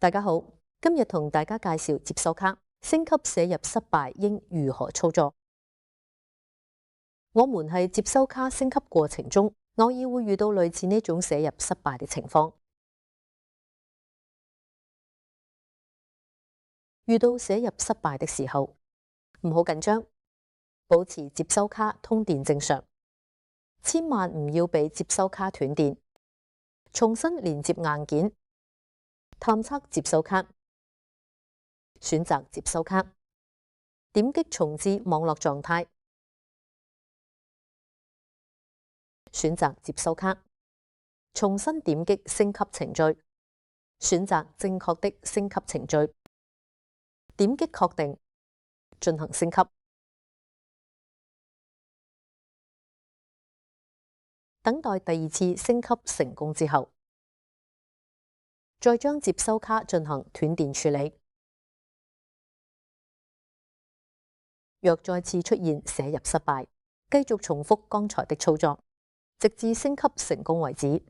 大家好，今日同大家介紹接收卡升級寫入失敗應如何操作。我們喺接收卡升級過程中，偶爾會遇到類似呢種寫入失敗嘅情況。遇到寫入失敗的時候，唔好緊張，保持接收卡通電正常，千萬唔要俾接收卡斷電，重新連接硬件，探測接收卡，選擇接收卡，點擊重置網絡狀態，選擇接收卡，重新點擊升級程序，選擇正確的升級程序，點擊確定，進行升級。等待第二次升級成功之後，再將接收卡進行斷電處理。若再次出現寫入失敗，繼續重複剛才的操作，直至升級成功為止。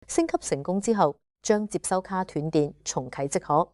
升級成功之後，將接收卡斷電重啟即可。